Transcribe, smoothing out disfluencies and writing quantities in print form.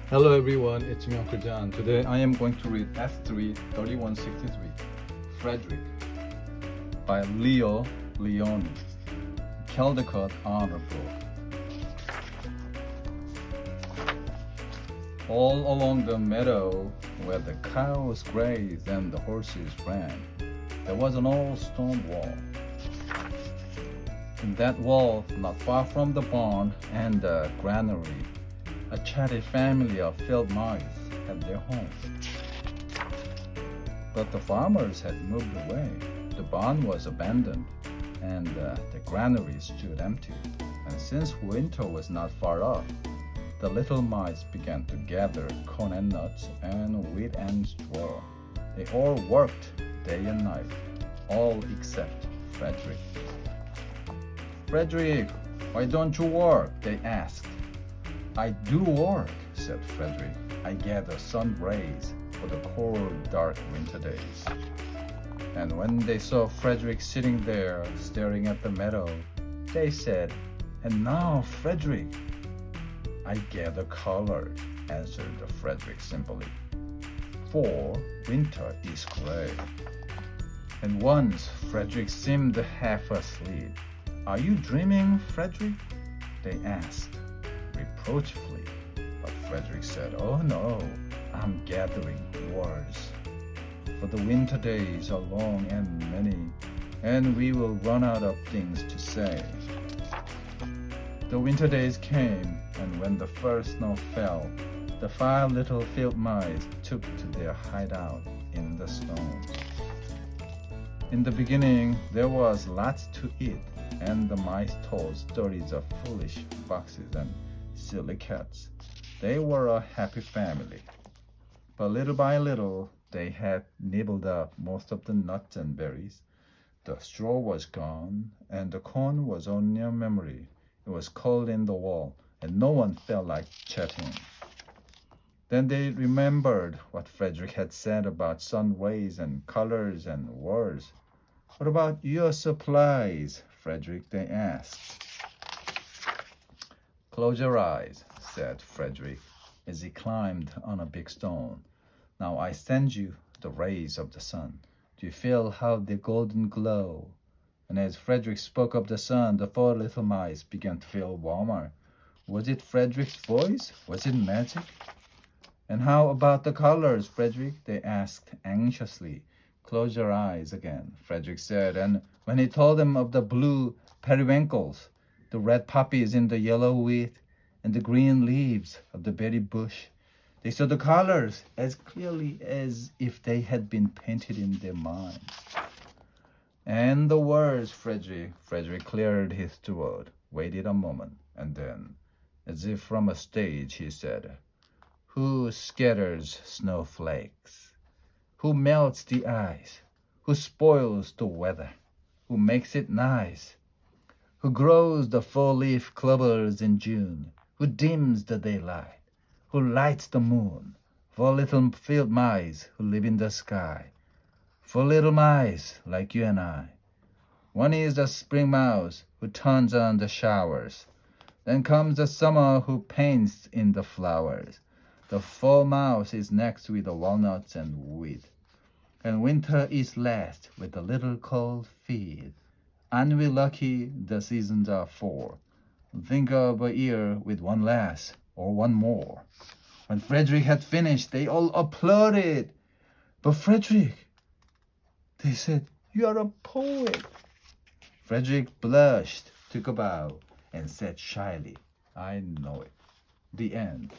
Hello everyone, it's me Uncle John. Today I am going to read F3 3163 Frederick by Leo Leone, Caldecott Honor Book. All along the meadow where the cows grazed and the horses ran, there was an old stone wall. In that wall, not far from the barn and the granary, a chatty family of field mice had their home. But the farmers had moved away. The barn was abandoned, and the granary stood empty. And since winter was not far off, the little mice began to gather corn and nuts and wheat and straw. They all worked day and night, all except Frederick. "Frederick, why don't you work?" they asked. "I do work," said Frederick. "I gather sun rays for the cold, dark winter days." And when they saw Frederick sitting there staring at the meadow, they said, "And now, Frederick." "I gather color," answered Frederick simply, "for winter is gray." And once Frederick seemed half asleep. "Are you dreaming, Frederick?" they asked reproachfully. But Frederick said, "Oh no, I'm gathering words. For the winter days are long and many, and we will run out of things to say." The winter days came, and when the first snow fell, the 5 little field mice took to their hideout in the stones. In the beginning, there was lots to eat, and the mice told stories of foolish foxes and silly cats. They were a happy family. But little by little, they had nibbled up most of the nuts and berries. The straw was gone, and the corn was only a memory. It was cold in the wall, and no one felt like chatting. Then they remembered what Frederick had said about sun rays and colors and words. "What about your supplies, Frederick?" they asked. "Close your eyes," said Frederick as he climbed on a big stone. "Now I send you the rays of the sun. Do you feel how they golden glow?" And as Frederick spoke of the sun, the 4 little mice began to feel warmer. Was it Frederick's voice? Was it magic? "And how about the colors, Frederick?" they asked anxiously. "Close your eyes again," Frederick said, and when he told them of the blue periwinkles, the red poppies in the yellow wheat, and the green leaves of the berry bush, they saw the colors as clearly as if they had been painted in their minds. "And the words, Frederick." Frederick cleared his throat, waited a moment, and then, as if from a stage, he said, "Who scatters snowflakes? Who melts the ice? Who spoils the weather? Who makes it nice? Who grows the 4-leaf clovers in June? Who dims the daylight? Who lights the moon? 4 little field mice who live in the sky. 4 little mice like you and I. One is the spring mouse who turns on the showers. Then comes the summer who paints in the flowers. The fall mouse is next with the walnuts and wheat. And winter is last with the little cold feet. Aren't we lucky the seasons are 4? Think of a year with one less or one more." When Frederick had finished, they all applauded. "But Frederick," they said, "you are a poet." Frederick blushed, took a bow, and said shyly, "I know it." The end.